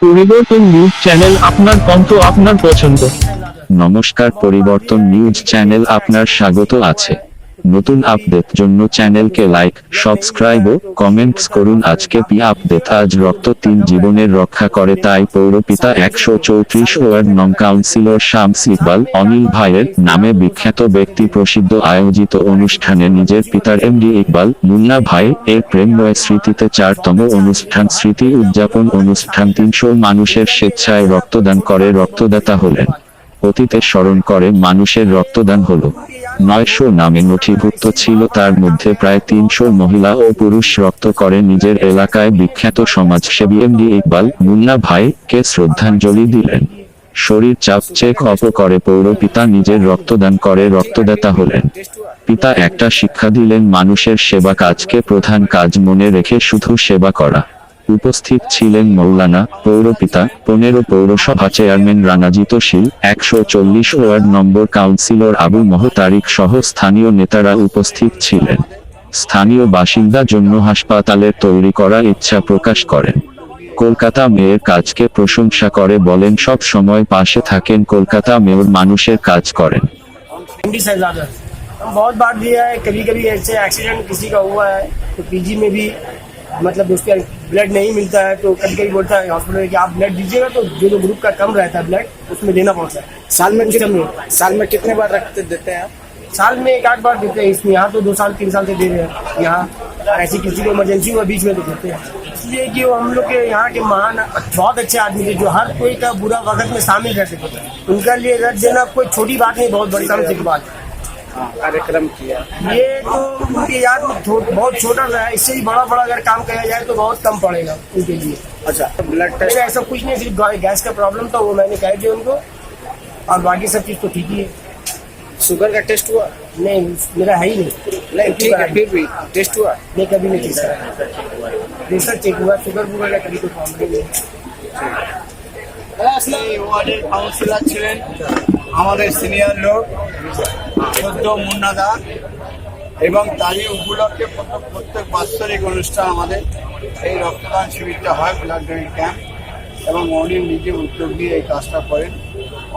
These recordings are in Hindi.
পরিবর্তন নিউজ চ্যানেল, আপনার কণ্ঠ, আপনার পছন্দ। নমস্কার, পরিবর্তন নিউজ চ্যানেল আপনার স্বাগত আছে। নতুন আপডেট জন্য চ্যানেলকে লাইক, সাবস্ক্রাইব ও কমেন্টস করুন। আজকে আপডেট, আজ রক্ত 3 জীবনের রক্ষা করে, তাই পৌরপিতা 134 ওয়ার্ড নং কাউন্সিলর শামস ইকবাল অনিল ভাইয়ের নামে বিখ্যাত ব্যক্তি প্রসিদ্ধ আয়োজিত অনুষ্ঠানে নিজের পিতার এমডি ইকবাল মুন্না ভাই এর প্রেমময় স্মৃতিতে 4তম অনুষ্ঠান স্মৃতি উদযাপন অনুষ্ঠান। 300 মানুষের স্বেচ্ছায় রক্তদান করে রক্তদাতা হলেন। অতীতে স্মরণ করে মানুষের রক্তদান হলো 900 নামে নথিভুক্ত ছিল, তার মধ্যে প্রায় 300 মহিলা ও পুরুষ রক্ত করে নিজের এলাকায় বিখ্যাত সমাজসেবী এমডি ইকবাল মুন্না ভাই কে শ্রদ্ধাঞ্জলি দিলেন। শরীর চাপ চেক অপ করে পৌরপিতা নিজের রক্তদান করে রক্তদাতা হলেন। পিতা একটা শিক্ষা দিলেন, মানুষের সেবা কাজকে প্রধান কাজ মনে রেখে শুধু সেবা করা। উপস্থিত ছিলেন মৌলানা, পৌরপিতা, 15 পৌরসভা চেয়ারম্যান রানাজিত শীল, 140 ওয়ার্ড নম্বর কাউন্সিলর আবু তারিক সহ স্থানীয় নেতারা উপস্থিত ছিলেন। স্থানীয় বাসিন্দা জন্য হাসপাতালের তৈরি করা ইচ্ছা প্রকাশ করেন। কলকাতা মেয়র কাজকে প্রশংসা করে বলেন, সব সময় পাশে থাকেন কলকাতা মেয়র, মানুষের কাজ করেন। हम बहुत बार दिया है, कभी कभी ऐसे एक्सीडेंट किसी का हुआ है तो पीजी में भी मतलब उसका ब्लड नहीं मिलता है, तो कभी कभी बोलता है हॉस्पिटल कि आप ब्लड दीजिएगा, तो जो ग्रुप का कम रहता है ब्लड उसमें देना पड़ता है। साल में कितने बार रक्त देते हैं आप? साल में 1-8 बार देते हैं। इसमें यहाँ तो 2 साल 3 साल से दे रहे हैं। यहाँ ऐसी किसी को इमरजेंसी हुआ बीच में तो देते हैं, इसलिए कि वो हम लोग के यहाँ के महान बहुत अच्छे आदमी थे जो हर कोई का बुरा वक्त में शामिल रहते थे। उनका लिए रक्त देना कोई छोटी बात नहीं, बहुत बड़ी समझ की बात है। कार्यक्रम किया ये तो उनके याद में बहुत छोटा सा है, इससे ही बड़ा बड़ा अगर काम किया जाए तो बहुत कम पड़ेगा उनके लिए। अच्छा, ब्लड टेस्ट मेरा ऐसा कुछ नहीं, सिर्फ गैस का प्रॉब्लम था, वो मैंने कह दिया उनको, और बाकी सब चीज़ तो ठीक ही है। शुगर का टेस्ट हुआ? नहीं, मेरा है ही नहीं। नहीं, ठीक है, फिर भी टेस्ट हुआ? नहीं, कभी नहीं चेक करा, प्रेशर चेक हुआ, शुगर वुगर का कभी कोई प्रॉब्लम नहीं। ওয়ার্ডের কাউন্সিলর ছিলেন আমাদের সিনিয়র লোক সদ্য মুন্নাদা, এবং তারই উপলক্ষে প্রত্যেক বাৎসরিক অনুষ্ঠান আমাদের এই রক্তদান শিবিরটা হয়, ব্লাড ডোনেট ক্যাম্প, এবং অনিল নিজে উদ্যোগ নিয়ে এই কাজটা করেন।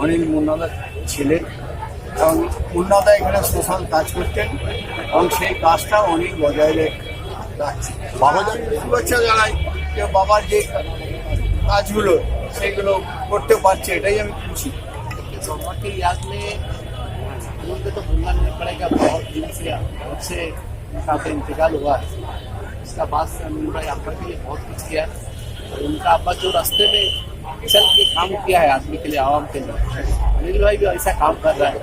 অনিল মুন্নাদা ছিলেন এবং মুন্নাদা এখানে সোশ্যাল কাজ করতেন, এবং সেই কাজটা অনিল বজায় রাখছে। বাবাদের শুভেচ্ছা জানাই যে বাবার যে কাজগুলো সেগুলো করতে পারছে, এটাই আমি খুশি। बाबा की याद में मुझे तो भूलना नहीं पड़ेगा, बहुत दिन से उससे उनका इंतकाल हुआ है। इसका बाद से उन्होंने अब्बा के लिए बहुत कुछ किया, और उनका अब्बा जो रास्ते में चल के काम किया है आदमी के लिए, आवाम के लिए, अनिल भाई भी ऐसा काम कर रहा है।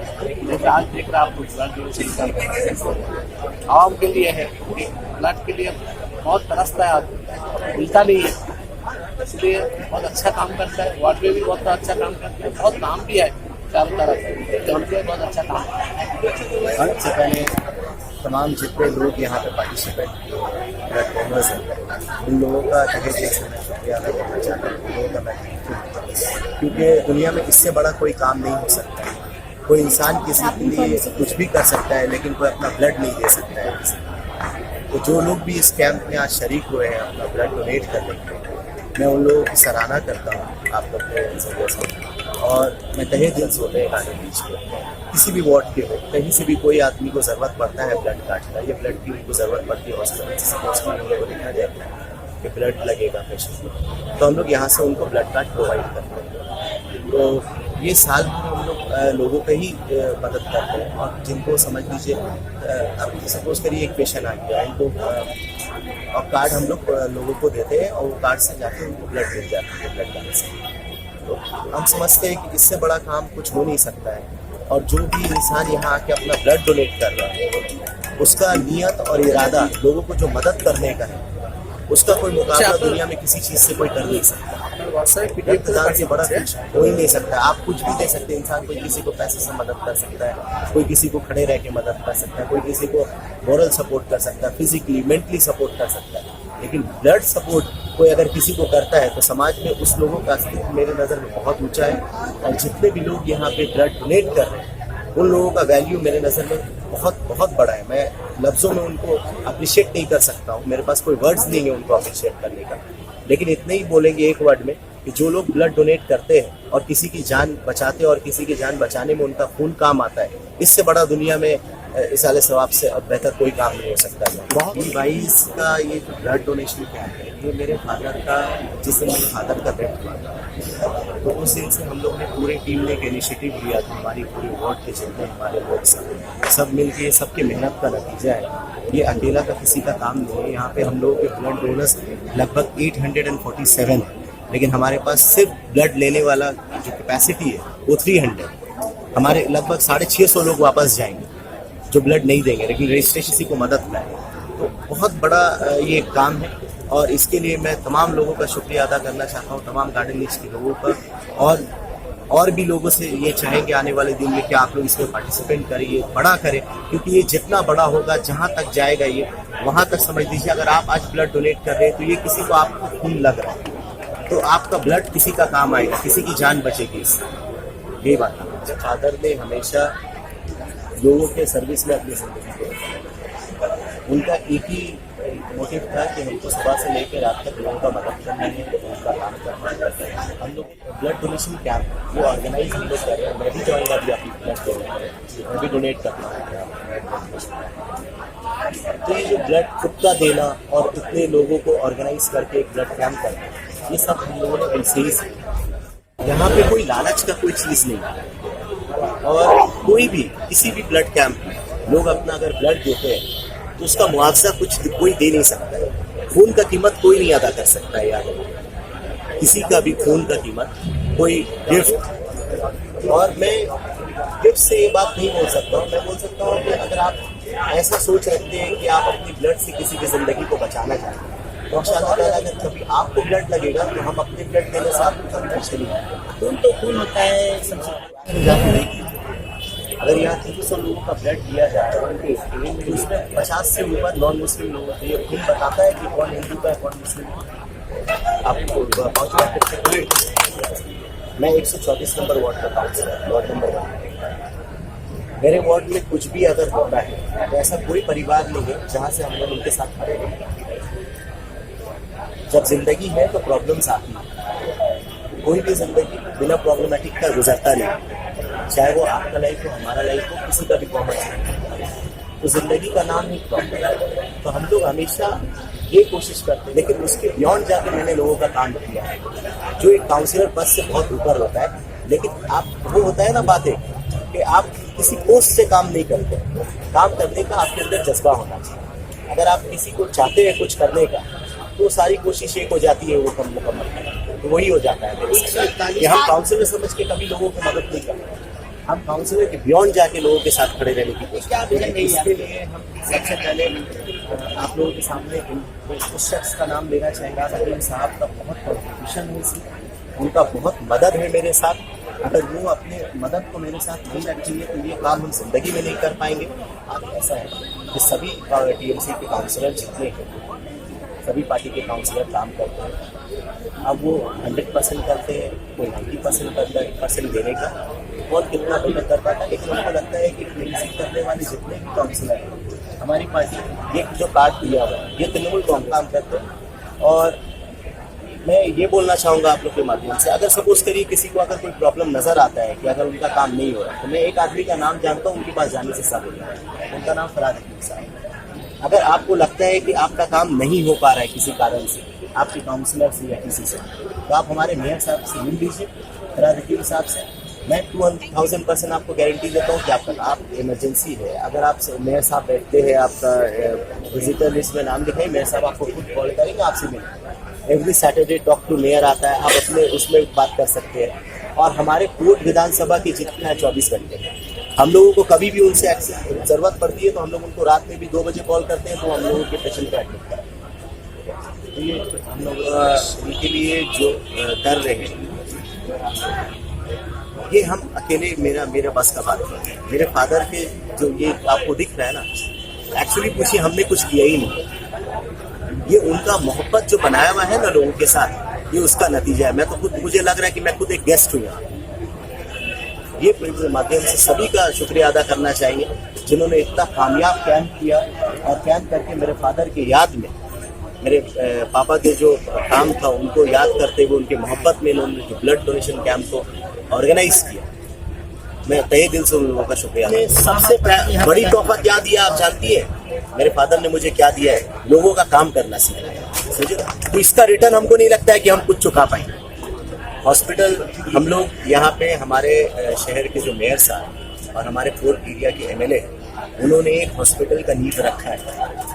जैसे आज देख रहा है आपको ब्लड डोनेशन कर रहा है, आवाम के लिए है, ब्लड के लिए बहुत तरसता है आदमी, मिलता नहीं है, इसलिए बहुत अच्छा काम करता है। वार्ड में भी बहुत अच्छा काम करता है, बहुत नाम भी है चारों तरफ, तो हम लोग बहुत अच्छा काम करते हैं। सबसे पहले तमाम जितने लोग यहाँ पे पार्टिसिपेट ब्लड डोनर्स हैं, उन लोगों का तहे दिल से मैं शुक्रिया अदा करना चाहता हूँ, उन लोगों का मैं क्योंकि दुनिया में इससे बड़ा कोई काम नहीं हो सकता है। कोई इंसान किसी के लिए कुछ भी कर सकता है, लेकिन कोई अपना ब्लड नहीं दे सकता है किसी को। तो जो लोग भी इस कैंप में आज शरीक हुए हैं अपना ब्लड डोनेट करने के लिए, मैं उन लोगों की सराहना करता हूँ आप लोग के जरिए से, और मैं तहे दिल से होते हैं गाने बीच में किसी भी वार्ड के हो, कहीं से भी कोई आदमी को ज़रूरत पड़ता है ब्लड कार्ड का, ये ब्लड की उनको ज़रूरत पड़ती है हॉस्पिटल से को लिखा जाता है कि ब्लड लगेगा पेशेंट को, तो हम लोग यहाँ से उनको ब्लड कार्ड प्रोवाइड करते हैं। तो ये साल भर हम लोग लोगों का ही मदद करते हैं, और जिनको समझ लीजिए अब सपोज करिए एक पेशेंट आ गया, इनको और कार्ड हम लोग लोगों को देते हैं, और वो कार्ड से जाके उनको ब्लड मिल जाता है ब्लड कार्ड से। तो हम समझते हैं कि इससे बड़ा काम कुछ हो नहीं सकता है, और जो भी इंसान यहाँ आके अपना ब्लड डोनेट कर रहा है उसका नियत और इरादा लोगों को जो मदद करने का है, उसका कोई मुकाबला दुनिया में किसी चीज़ से कोई कर नहीं सकता। रक्तदान से बड़ा कुछ हो ही नहीं सकता। आप कुछ भी दे सकते हैं, इंसान कोई किसी को पैसे से मदद कर सकता है, कोई किसी को खड़े रह के मदद कर सकता है, कोई किसी को मॉरल सपोर्ट कर सकता है, फिजिकली मेंटली सपोर्ट कर सकता है, लेकिन ब्लड सपोर्ट कोई अगर किसी को करता है तो समाज में उस लोगों का अस्तित्व मेरे नज़र में बहुत ऊंचा है। और जितने भी लोग यहाँ पे ब्लड डोनेट कर रहे हैं उन लोगों का वैल्यू मेरे नज़र में बहुत बहुत बड़ा है। मैं लफ्ज़ों में उनको अप्रिशिएट नहीं कर सकता हूँ, मेरे पास कोई वर्ड्स नहीं है उनको अप्रिशिएट करने का, लेकिन इतने ही बोलेंगे एक वर्ड में कि जो लोग ब्लड डोनेट करते हैं और किसी की जान बचाते हैं और किसी की जान बचाने में उनका खून काम आता है, इससे बड़ा दुनिया में इस वाले सवाब से अब बेहतर कोई काम नहीं हो सकता है। बहुत 22 का ये जो ब्लड डोनेशन कैंप है, ये मेरे फादर का, जिस दिन मेरे फादर का डेथ हुआ था, तो उस दिन से हम लोग ने पूरी टीम ने एक इनिशिएटिव लिया था। हमारी पूरी वार्ड के जितने हमारे लोग सब मिलके, सबके मेहनत का नतीजा है। ये अकेला का किसी का काम नहीं है। यहाँ पे हम लोगों के ब्लड डोनर्स लगभग 847 है, लेकिन हमारे पास सिर्फ ब्लड लेने वाला जो कैपेसिटी है वो 300। हमारे लगभग 650 लोग वापस जाएंगे जो ब्लड नहीं देंगे, लेकिन रजिस्ट्रेशन इसी को मदद में है। तो बहुत बड़ा ये काम है और इसके लिए मैं तमाम लोगों का शुक्रिया अदा करना चाहता हूँ, तमाम गार्डन लीच के लोगों का, और भी लोगों से ये चाहेंगे आने वाले दिन में कि आप लोग इसमें पार्टिसिपेट करें, ये बड़ा करें, क्योंकि ये जितना बड़ा होगा, जहाँ तक जाएगा ये वहाँ तक समझ लीजिए। अगर आप आज ब्लड डोनेट कर रहे हैं तो ये किसी को आपको खून लग रहा है, तो आपका ब्लड किसी का काम आएगा, किसी की जान बचेगी इससे। ये बात है। फादर ने हमेशा लोगों के सर्विस में अपनी जिंदगी को, उनका एक ही मोटिव था कि हमको सुबह से लेकर रात तक लोगों का मदद करना है, उनका काम करना है। हम लोग ब्लड डोनेशन कैंप वो ऑर्गेनाइज हम लोग कर रहे हैं। मैं भी जाऊँगा अभी आपकी ब्लड डोनेट, मैं भी डोनेट करना है। तो ये जो ब्लड खुद का देना और इतने लोगों को ऑर्गेनाइज करके एक ब्लड कैंप करना, ये सब हम लोगों ने ऐसे ही। यहाँ पे कोई लालच का कोई चीज़ नहीं है, और कोई भी किसी भी ब्लड कैंप में लोग अपना अगर ब्लड देते हैं तो उसका मुआवजा कोई दे नहीं सकता है। खून का कीमत कोई नहीं अदा कर सकता है यार, किसी का भी खून का कीमत, कोई गिफ्ट। और मैं गिफ्ट से ये बात नहीं बोल सकता हूँ, मैं बोल सकता हूँ कि अगर आप ऐसा सोच रखते हैं कि आप अपनी ब्लड से किसी की ज़िंदगी को बचाना चाहते हैं, तो इंशाअल्लाह अगर कभी आपको ब्लड लगेगा तो हम अपने ब्लड देने से आपको कभी पीछे नहीं आएंगे। खून तो खून होता है सबसे। अगर यहाँ 300 लोगों का ब्लड दिया जाए तो उसमें 50 से ऊपर नॉन मुस्लिम लोग होते हैं। खून बताता है कि कौन हिंदू का है, कौन मुस्लिम का। आपको मैं 134 नंबर वार्ड का काउंसलर, वार्ड नंबर 1। मेरे वार्ड में कुछ भी अगर होता है तो ऐसा कोई परिवार नहीं है जहाँ से हम लोग उनके साथ खड़े नहीं। जब जिंदगी है तो प्रॉब्लम्स आती है, कोई भी जिंदगी बिना प्रॉब्लमेटिक का गुजरता नहीं, चाहे वो आपका लाइफ हो, हमारा लाइफ हो, किसी का भी कॉमर्स हो। तो जिंदगी का नाम ही प्रॉब्लम है। तो हम लोग हमेशा ये कोशिश करते हैं, लेकिन उसके बियॉन्ड जाके मैंने लोगों का काम किया है, जो एक काउंसलर पद से बहुत ऊपर होता है। लेकिन आप वो होता है ना बातें कि आप किसी पोस्ट से काम नहीं करते, काम करने का आपके अंदर जज्बा होना चाहिए। अगर आप किसी को चाहते हैं कुछ करने का तो सारी कोशिश एक हो जाती है वो कम मुकम्मल करना, तो वही हो जाता है। कि हम काउंसलर समझ के कभी लोगों की मदद नहीं करते, हम काउंसलर के बियॉन्ड जाके लोगों के साथ खड़े रहने की कोशिश करते हैं। इसके लिए हम सबसे पहले आप लोगों के सामने उस शख्स का नाम लेना चाहेंगे। हकीम साहब का बहुत कॉन्ट्रीब्यूशन है इसमें, उनका बहुत मदद है मेरे साथ। अगर वो अपने मदद को मेरे साथ नहीं रखेंगे तो ये काम हम जिंदगी में नहीं कर पाएंगे। आप ऐसा है कि सभी TMC के काउंसलर जितने हैं, सभी पार्टी के काउंसलर काम करते हैं। अब वो 100% करते हैं, कोई 90% करता है, % देने का, और कितना बेहतर कर पाता है। लेकिन उनको लगता है कि TMC करने वाले जितने भी काउंसलर हैं, हमारी पार्टी ये जो कार्ड दिया हुआ है, ये तृणमूल को काम करते हैं। और मैं ये बोलना चाहूँगा आप लोग के माध्यम से, अगर सपोज करिए किसी को अगर कोई प्रॉब्लम नज़र आता है कि अगर उनका काम नहीं हो रहा, तो मैं एक आदमी का नाम जानता हूँ, उनके पास जाने से सब हो जाता है। उनका नाम फराद हकीम साहब। अगर आपको लगता है कि आपका काम नहीं हो पा रहा है किसी कारण से, आपके काउंसलर से या किसी से, तो आप हमारे मेयर साहब से मिल लीजिए, फराद हकीम साहब से। मैं 2000% आपको गारंटी देता हूँ कि आपका आप इमरजेंसी है, अगर आप मेयर साहब बैठते हैं, आपका विजिटर लिस्ट में नाम लिखाई, मेयर साहब आपको खुद कॉल करेंगे, आपसे मिलेंगे। Every Saturday talk to mayor आता है, आप अपने उसमें बात कर सकते हैं। और हमारे कोर्ट विधानसभा की जितना है 24 घंटे, हम लोगों को कभी भी उनसे ज़रूरत पड़ती है तो हम लोग उनको रात में भी 2 बजे कॉल करते हैं, तो हम लोगों के पेशेंट को एडमिट करते हैं। तो ये हम लोग इनके लिए जो कर रहे हैं, ये हम अकेले मेरा बस का बात है। मेरे फादर के जो ये आपको दिख रहा है ना, एक्चुअली पूछिए हमने कुछ किया ही नहीं, ये उनका मोहब्बत जो बनाया हुआ है ना लोगों के साथ, ये उसका नतीजा है। मैं तो खुद, मुझे लग रहा है कि मैं खुद एक गेस्ट हूँ यहाँ। ये माध्यम से सभी का शुक्रिया अदा करना चाहिए जिन्होंने इतना कामयाब कैंप किया, और कैंप करके मेरे फादर की याद में मेरे पापा के जो काम था उनको याद करते हुए उनके मोहब्बत में इन्होंने ब्लड डोनेशन कैंप को ऑर्गेनाइज किया। मैं तहे दिल से उन लोगों का शुक्रिया अदा करता हूं। सबसे बड़ी तोहफा क्या दिया आप जानती है? मेरे फादर ने मुझे क्या दिया है? लोगों का काम करना सिखाया। समझे? तो इसका रिटर्न हमको नहीं लगता है कि हम कुछ चुका पाएंगे। हॉस्पिटल हम लोग यहाँ पे हमारे शहर के जो मेयर साहब और हमारे फोर्ट एरिया के एमएलए उन्होंने एक हॉस्पिटल का नींव रखा है।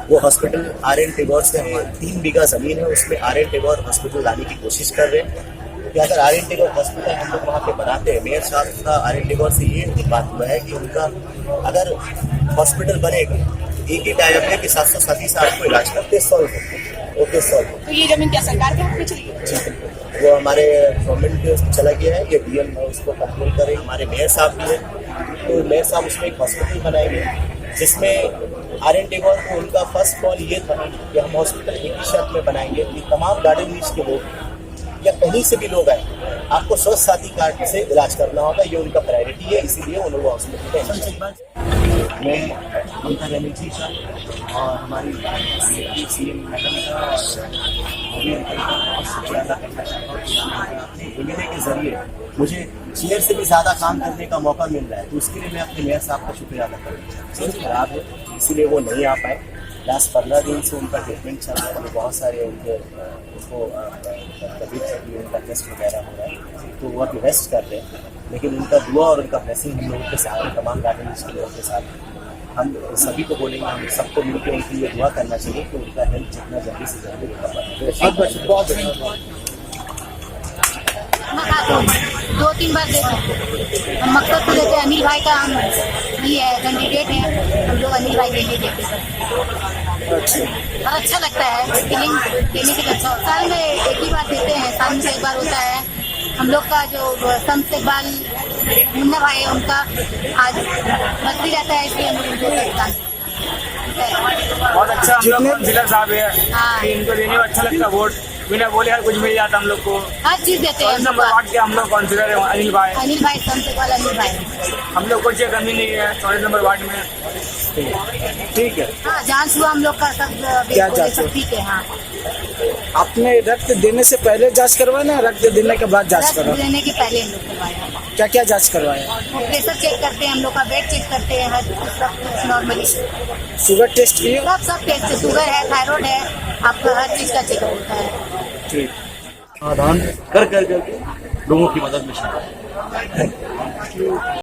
वो हॉस्पिटल आर.एन. टेगोर से 3 बीघा जमीन है, उसमें आर.एन. टेगोर हॉस्पिटल लाने की कोशिश कर रहे हैं कि अगर आर.एन. टेगोर हॉस्पिटल हम लोग वहाँ पे बनाते हैं। मेयर साहब का आर.एन. टेगोर से ये बात हुआ है कि उनका अगर हॉस्पिटल बनेगा एक ही टाइम है कि 737 से आपको इलाज करते 100 ओके 100। तो ये जमीन क्या सरकार के हाथ में चली गई? वो हमारे गवर्नमेंट चला गया है, ये डीएम उसको कंट्रोल करे। हमारे मेयर साहब भी है, तो मेयर साहब उसमें एक हॉस्पिटल बनाएंगे जिसमें आर.एन. टेगोर को उनका फर्स्ट कॉल ये था कि हम हॉस्पिटल एक ही शर्त में बनाएंगे कि तमाम गार्डन रीच के लोग या कहीं से भी लोग आए आपको स्वास्थ्य साथी कार्ड से इलाज करना होगा। ये उनका प्रायोरिटी है, इसीलिए उन्होंने हॉस्पिटल में मैं ममता बनर्जी सर और हमारी सीएम मैडम का और मोदी अंकल का बहुत शुक्रिया अदा करना चाहता हूँ। एमएलए के जरिए मुझे चेयर से भी ज़्यादा काम करने का मौका मिल रहा है, तो उसके लिए मैं अपने मेयर साहब का शुक्रिया अदा करना चाहता हूँ। खराब है इसीलिए वो नहीं आ पाए। लास्ट 15 दिन से उनका ट्रीटमेंट चल रहा है, बहुत सारे उनके उसको तबीयत से उनका टेस्ट वगैरह हो रहा है, तो वो अभी रेस्ट कर रहे हैं। लेकिन उनका दुआ और उनका ब्लेसिंग हम लोगों के साथ है, तमाम गार्डन के लोगों के साथ। हम सभी को बोलेंगे, हम सबको मिलकर उनके लिए दुआ करना चाहिए कि उनका हेल्थ जितना जल्दी से जल्दी रिकवर हो। खातून 2-3 बार देखे हम मकसद को देते अनिल भाई का हम ये है कैंडिडेट है, हम लोग अनिल भाई के लिए देते और अच्छा लगता है। फीलिंग देने के अच्छा साल में एक ही बार देते हैं, साल में एक बार होता है। हम लोग का जो संत इकबाल मुन्ना भाई है उनका आज बदली रहता है, इसलिए हम लोग उनको बहुत अच्छा हम लोग काउंसिलर साहब है कि इनको देने में अच्छा लगता वोट, बिना बोले हर कुछ मिल जाता हम लोग को। हर चीज देते हैं। नंबर वार्ड के हम लोग काउंसिलर है अनिल भाई संत इकबाल अनिल भाई, हम लोग को कोई कमी नहीं है 14 नंबर वार्ड में। ठीक है। हाँ जांच हुआ हम लोग का सब क्या जांच सब ठीक है। हाँ आपने रक्त देने से पहले जांच करवाया ना रक्त देने के बाद जांच करवाया? देने के पहले हम लोग करवाया। क्या क्या जांच करवाया? वो प्रेशर चेक करते हैं, हम लोग का वेट चेक करते हैं, हर सब कुछ नॉर्मली। शुगर टेस्ट किए? सब टेस्ट, शुगर है, थायराइड है, आपका हर चीज का चेकअप होता है। ठीक। समाधान कर करके लोगों की मदद में शामिल है।